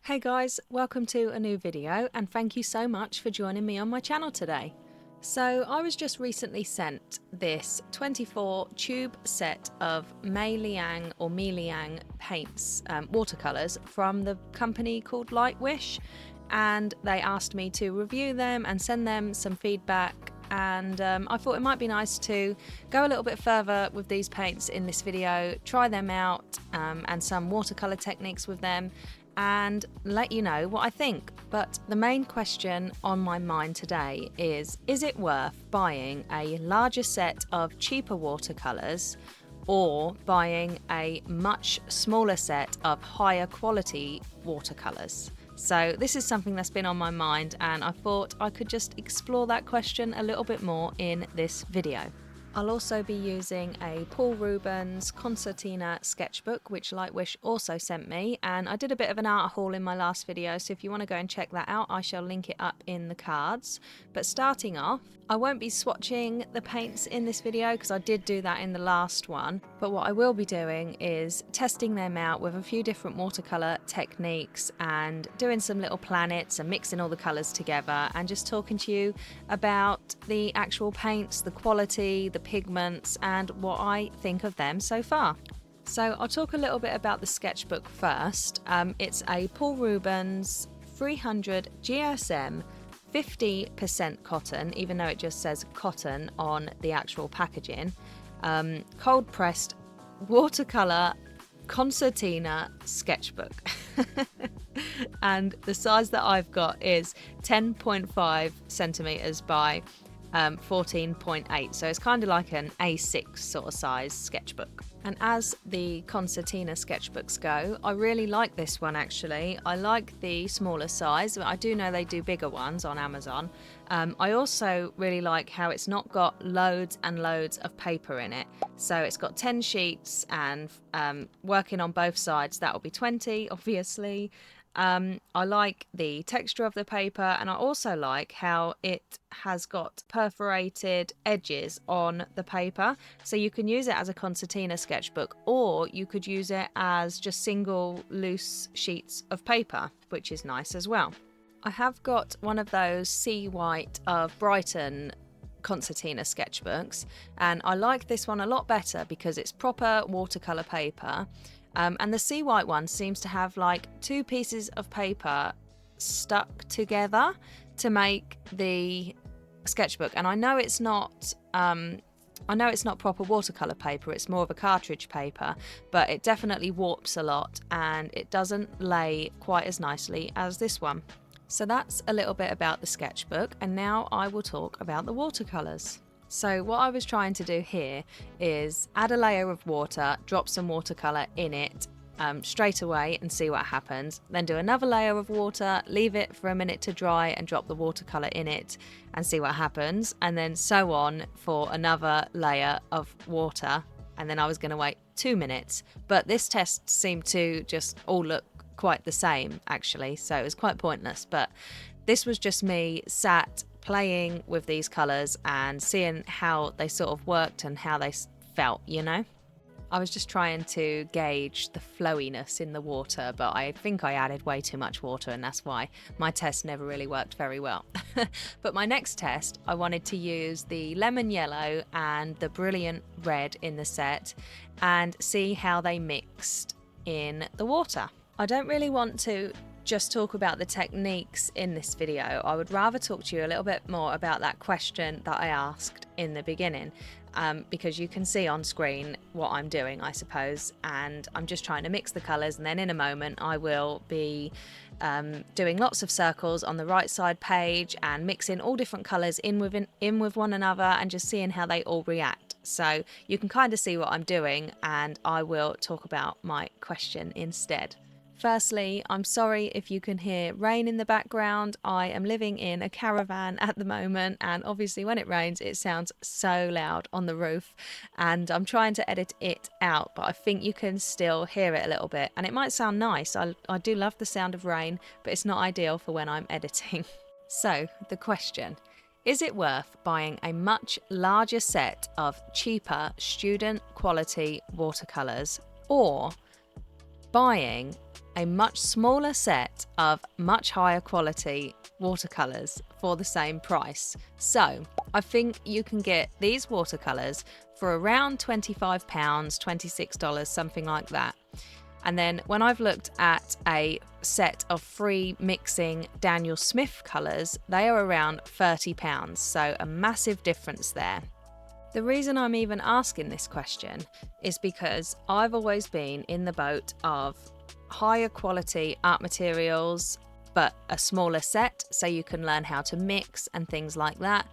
Hey guys, welcome to a new video and thank you so much for joining me on my channel today. So I was just recently sent this 24 tube set of MeiLiang paints, watercolours from the company called Lightwish, and they asked me to review them and send them some feedback, and I thought it might be nice to go a little bit further with these paints in this video, try them out and some watercolour techniques with them, and let you know what I think. But the main question on my mind today is it worth buying a larger set of cheaper watercolours or buying a much smaller set of higher quality watercolours? So this is something that's been on my mind, and I thought I could just explore that question a little bit more in this video. I'll also be using a Paul Rubens concertina sketchbook, which Lightwish also sent me, and I did a bit of an art haul in my last video, so if you want to go and check that out, I shall link it up in the cards. But starting off, I won't be swatching the paints in this video because I did do that in the last one, but what I will be doing is testing them out with a few different watercolour techniques and doing some little planets and mixing all the colours together and just talking to you about the actual paints, the quality, the pigments, and what I think of them so far. So I'll talk a little bit about the sketchbook first. It's a Paul Rubens 300 GSM 50% cotton, even though it just says cotton on the actual packaging, cold pressed watercolour concertina sketchbook. And the size that I've got is 10.5 centimeters by 14.8, so it's kind of like an A6 sort of size sketchbook. And as the concertina sketchbooks go, I really like this one actually. I like the smaller size, but I do know they do bigger ones on Amazon. I also really like how it's not got loads and loads of paper in it. So it's got 10 sheets, and working on both sides, that will be 20, obviously. I like the texture of the paper, and I also like how it has got perforated edges on the paper, so you can use it as a concertina sketchbook, or you could use it as just single loose sheets of paper, which is nice as well. I have got one of those Sea White of Brighton concertina sketchbooks, and I like this one a lot better because it's proper watercolour paper. And the Sea White one seems to have like two pieces of paper stuck together to make the sketchbook. And I know it's not proper watercolor paper, it's more of a cartridge paper, but it definitely warps a lot and it doesn't lay quite as nicely as this one. So that's a little bit about the sketchbook, and now I will talk about the watercolors. So what I was trying to do here is add a layer of water, drop some watercolour in it straight away and see what happens. Then do another layer of water, leave it for a minute to dry and drop the watercolour in it and see what happens. And then so on for another layer of water. And then I was going to wait 2 minutes. But this test seemed to just all look quite the same actually. So it was quite pointless. But this was just me sat playing with these colours and seeing how they sort of worked and how they felt, you know? I was just trying to gauge the flowiness in the water, but I think I added way too much water, and that's why my test never really worked very well. But my next test, I wanted to use the lemon yellow and the brilliant red in the set and see how they mixed in the water. I don't really want to just talk about the techniques in this video. I would rather talk to you a little bit more about that question that I asked in the beginning, because you can see on screen what I'm doing, I suppose, and I'm just trying to mix the colours, and then in a moment I will be doing lots of circles on the right side page and mixing all different colours in with one another and just seeing how they all react. So you can kind of see what I'm doing, and I will talk about my question instead. Firstly, I'm sorry if you can hear rain in the background. I am living in a caravan at the moment, and obviously when it rains it sounds so loud on the roof, and I'm trying to edit it out, but I think you can still hear it a little bit, and it might sound nice. I do love the sound of rain, but it's not ideal for when I'm editing. So the question: is it worth buying a much larger set of cheaper student quality watercolours, or buying a much smaller set of much higher quality watercolours for the same price. So I think you can get these watercolours for around £25, $26, something like that. And then when I've looked at a set of free mixing Daniel Smith colours, they are around £30, so a massive difference there. The reason I'm even asking this question is because I've always been in the boat of higher quality art materials, but a smaller set so you can learn how to mix and things like that,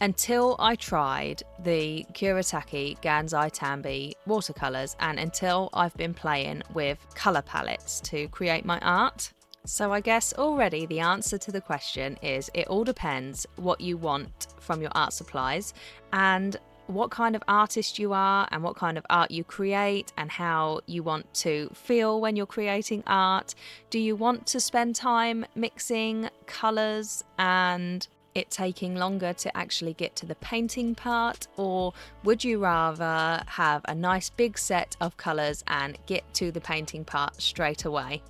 until I tried the Kuretake Gansai Tambi watercolours and until I've been playing with colour palettes to create my art. So I guess already the answer to the question is it all depends what you want from your art supplies and what kind of artist you are and what kind of art you create and how you want to feel when you're creating art. Do you want to spend time mixing colours and it taking longer to actually get to the painting part, or would you rather have a nice big set of colours and get to the painting part straight away?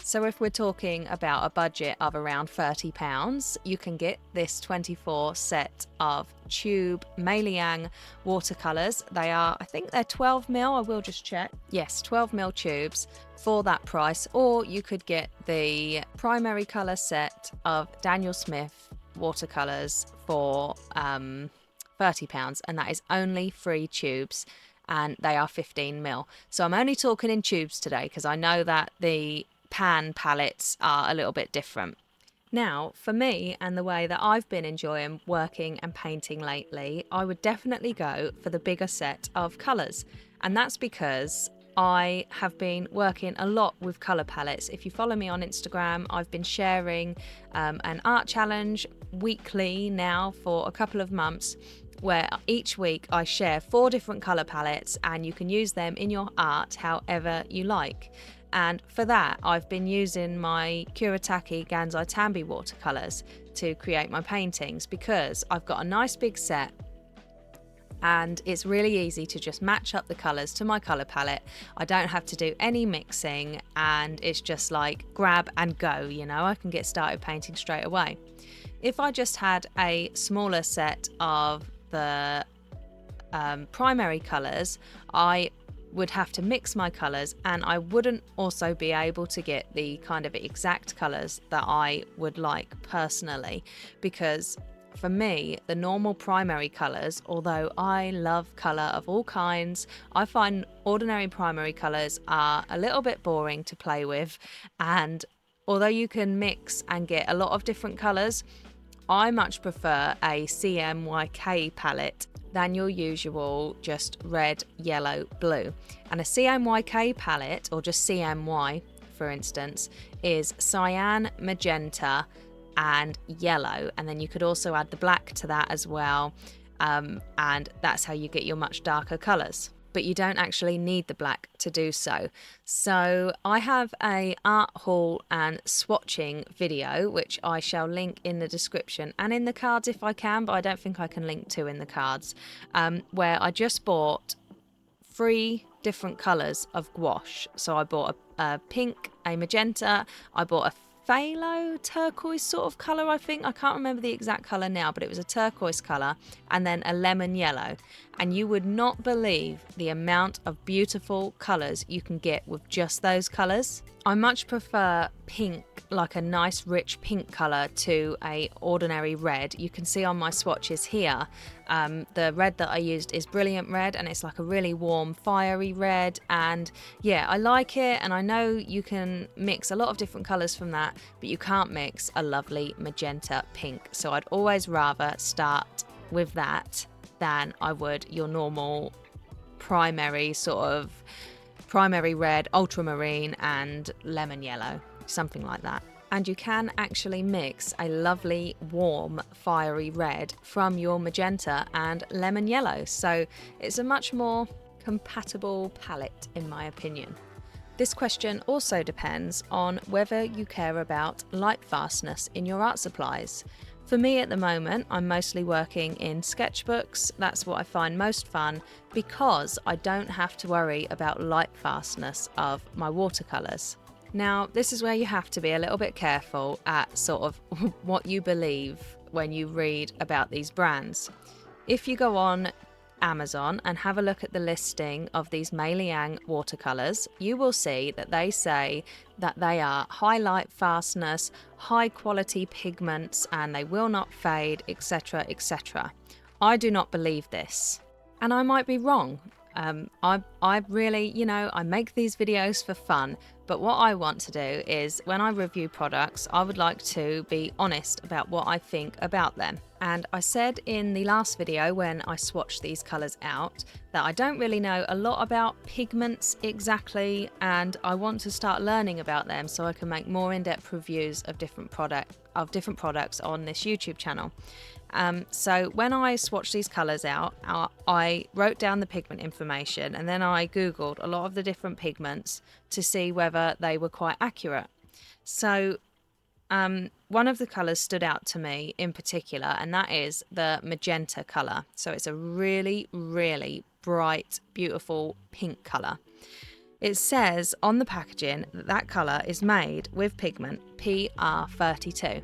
So if we're talking about a budget of around £30, you can get this 24 set of tube MeiLiang Watercolours. They are, I think they're 12mm, I will just check. Yes, 12mm tubes for that price, or you could get the primary colour set of Daniel Smith watercolours for £30, and that is only 3 tubes and they are 15mm. So I'm only talking in tubes today because I know that the pan palettes are a little bit different. Now, for me and the way that I've been enjoying working and painting lately, I would definitely go for the bigger set of colours, and that's because I have been working a lot with colour palettes. If you follow me on Instagram, I've been sharing an art challenge weekly now for a couple of months, where each week I share 4 different colour palettes and you can use them in your art however you like. And for that, I've been using my Kuretake Gansai Tambi watercolours to create my paintings because I've got a nice big set and it's really easy to just match up the colours to my colour palette. I don't have to do any mixing and it's just like grab and go, you know, I can get started painting straight away. If I just had a smaller set of the primary colours, I would have to mix my colours and I wouldn't also be able to get the kind of exact colours that I would like personally, because for me, the normal primary colours, although I love colour of all kinds, I find ordinary primary colours are a little bit boring to play with, and although you can mix and get a lot of different colours, I much prefer a CMYK palette than your usual just red, yellow, blue. And a CMYK palette, or just CMY for instance, is cyan, magenta and yellow, and then you could also add the black to that as well, and that's how you get your much darker colours. But you don't actually need the black to do so. So I have a art haul and swatching video, which I shall link in the description and in the cards if I can, but I don't think I can link to in the cards, where I just bought 3 different colours of gouache. So I bought a pink, a magenta, I bought a phthalo turquoise sort of colour, I think. I can't remember the exact colour now, but it was a turquoise colour, and then a lemon yellow. And you would not believe the amount of beautiful colours you can get with just those colours. I much prefer pink, like a nice rich pink colour, to a ordinary red. You can see on my swatches here, the red that I used is Brilliant Red, and it's like a really warm fiery red, and yeah, I like it. And I know you can mix a lot of different colours from that, but you can't mix a lovely magenta pink. So I'd always rather start with that than I would your normal primary sort of primary red, ultramarine and lemon yellow, something like that. And you can actually mix a lovely warm fiery red from your magenta and lemon yellow, so it's a much more compatible palette in my opinion. This question also depends on whether you care about light fastness in your art supplies. For me at the moment, I'm mostly working in sketchbooks. That's what I find most fun because I don't have to worry about light fastness of my watercolours. Now, this is where you have to be a little bit careful at sort of what you believe when you read about these brands. If you go on Amazon and have a look at the listing of these MeiLiang watercolours, you will see that they say that they are high light fastness, high quality pigments, and they will not fade, etc, etc. I do not believe this, and I might be wrong. I really, I make these videos for fun, but what I want to do is when I review products, I would like to be honest about what I think about them. And I said in the last video when I swatched these colours out that I don't really know a lot about pigments exactly, and I want to start learning about them so I can make more in-depth reviews of different products on this YouTube channel. So when I swatched these colours out, I wrote down the pigment information, and then I googled a lot of the different pigments to see whether they were quite accurate. So one of the colours stood out to me in particular, and that is the magenta colour. So it's a really, really bright, beautiful pink colour. It says on the packaging that that colour is made with pigment PR32.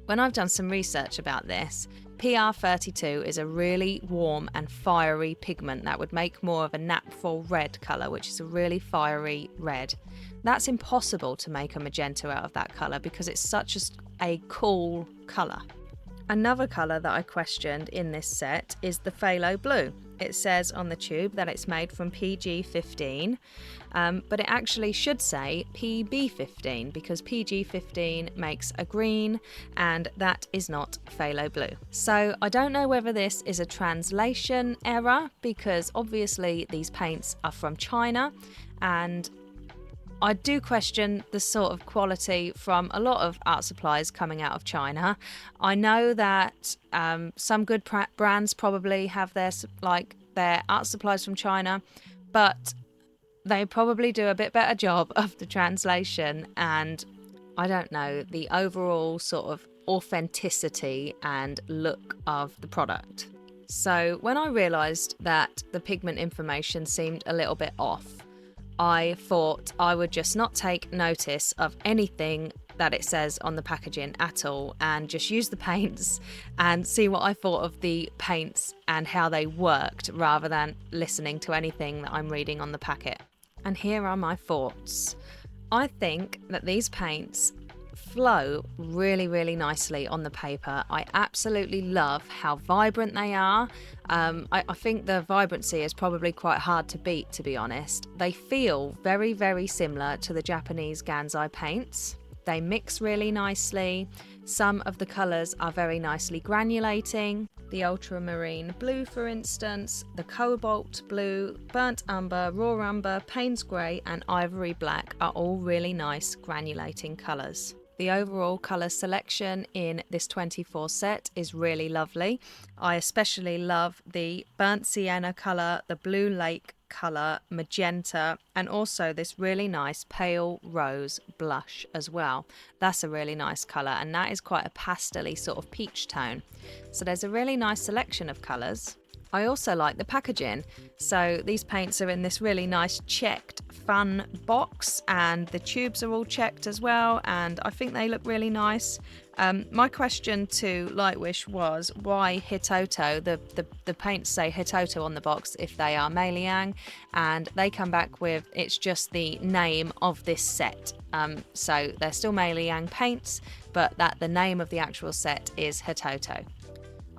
When I've done some research about this, PR32 is a really warm and fiery pigment that would make more of a naphtha red colour, which is a really fiery red. That's impossible to make a magenta out of that colour because it's such a cool colour. Another colour that I questioned in this set is the phthalo blue. It says on the tube that it's made from PG15, but it actually should say PB15 because PG15 makes a green and that is not phthalo blue. So I don't know whether this is a translation error because obviously these paints are from China, and I do question the sort of quality from a lot of art supplies coming out of China. I know that some good brands probably have their art supplies from China, but they probably do a bit better job of the translation, and I don't know, the overall sort of authenticity and look of the product. So when I realised that the pigment information seemed a little bit off, I thought I would just not take notice of anything that it says on the packaging at all and just use the paints and see what I thought of the paints and how they worked rather than listening to anything that I'm reading on the packet. And here are my thoughts. I think that these paints flow really, really nicely on the paper. I absolutely love how vibrant they are. I think the vibrancy is probably quite hard to beat, to be honest. They feel very, very similar to the Japanese Gansai paints. They mix really nicely. Some of the colours are very nicely granulating. The ultramarine blue, for instance, the cobalt blue, burnt umber, raw umber, Payne's grey and ivory black are all really nice granulating colours. The overall colour selection in this 24 set is really lovely. I especially love the burnt sienna colour, the blue lake colour, magenta, and also this really nice pale rose blush as well. That's a really nice colour, and that is quite a pastel-y sort of peach tone. So there's a really nice selection of colours. I also like the packaging. So these paints are in this really nice checked fun box, and the tubes are all checked as well, and I think they look really nice. My question to Lightwish was why Hitoto? The paints say Hitoto on the box if they are MeiLiang, and they come back with it's just the name of this set. So they're still MeiLiang paints, but that the name of the actual set is Hitoto.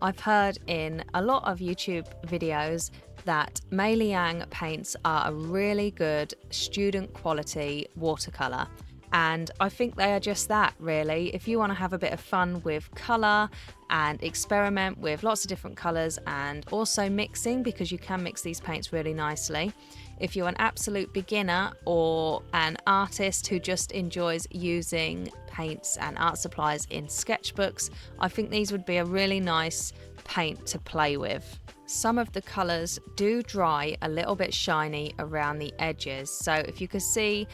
I've heard in a lot of YouTube videos that MeiLiang paints are a really good student quality watercolour, and I think they are just that, really. If you want to have a bit of fun with colour and experiment with lots of different colours and also mixing, because you can mix these paints really nicely. If you're an absolute beginner or an artist who just enjoys using paints and art supplies in sketchbooks, I think these would be a really nice paint to play with. Some of the colours do dry a little bit shiny around the edges. So if you could see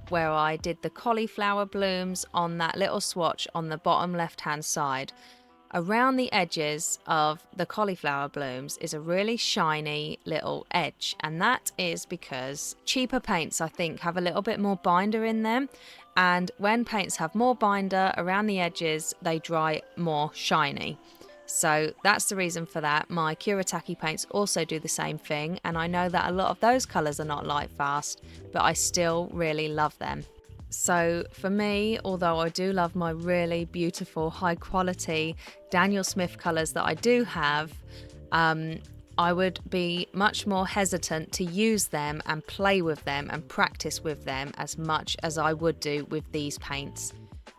where I did the cauliflower blooms on that little swatch on the bottom left hand side, around the edges of the cauliflower blooms is a really shiny little edge, and that is because cheaper paints, I think, have a little bit more binder in them, and when paints have more binder around the edges, they dry more shiny. So that's the reason for that. My Kuretake paints also do the same thing, and I know that a lot of those colours are not light fast, but I still really love them. So for me, although I do love my really beautiful high quality Daniel Smith colours that I do have, I would be much more hesitant to use them and play with them and practice with them as much as I would do with these paints.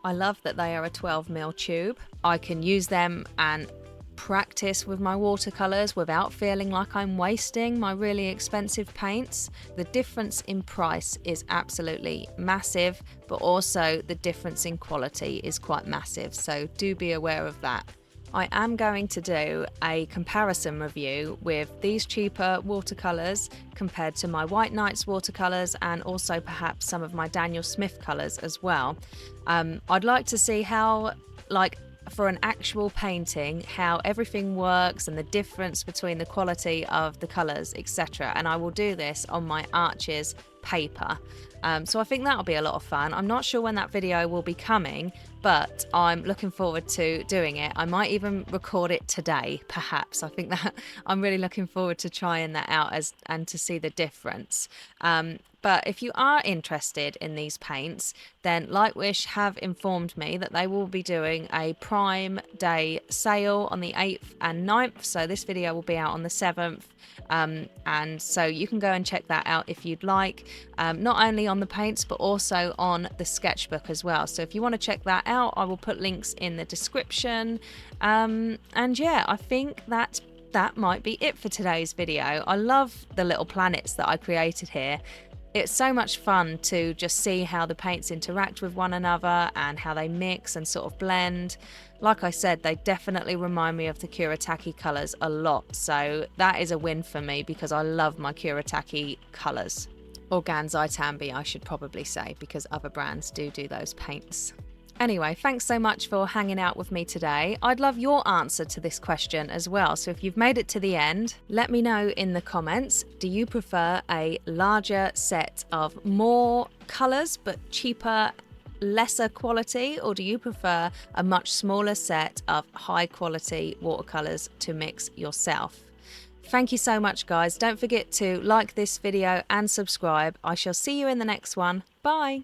I love that they are a 12mm tube. I can use them and practice with my watercolours without feeling like I'm wasting my really expensive paints. The difference in price is absolutely massive, but also the difference in quality is quite massive, so do be aware of that. I am going to do a comparison review with these cheaper watercolours compared to my White Nights watercolours, and also perhaps some of my Daniel Smith colours as well. I'd like to see how, for an actual painting, how everything works and the difference between the quality of the colours, etc. And I will do this on my Arches paper. So I think that'll be a lot of fun. I'm not sure when that video will be coming, but I'm looking forward to doing it. I might even record it today, perhaps. I think that I'm really looking forward to trying that out and to see the difference. But if you are interested in these paints, then Lightwish have informed me that they will be doing a Prime Day sale on the 8th and 9th. So this video will be out on the 7th. And so you can go and check that out if you'd like, not only on the paints but also on the sketchbook as well. So if you want to check that out, I will put links in the description. And yeah, I think that might be it for today's video. I love the little planets that I created here. It's so much fun to just see how the paints interact with one another and how they mix and sort of blend. Like I said, they definitely remind me of the Kuretake colours a lot, so that is a win for me because I love my Kuretake colours. Or Gansai Tambi, I should probably say, because other brands do those paints. Anyway, thanks so much for hanging out with me today. I'd love your answer to this question as well. So if you've made it to the end, let me know in the comments. Do you prefer a larger set of more colours but cheaper, lesser quality, or do you prefer a much smaller set of high quality watercolours to mix yourself? Thank you so much, guys. Don't forget to like this video and subscribe. I shall see you in the next one. Bye.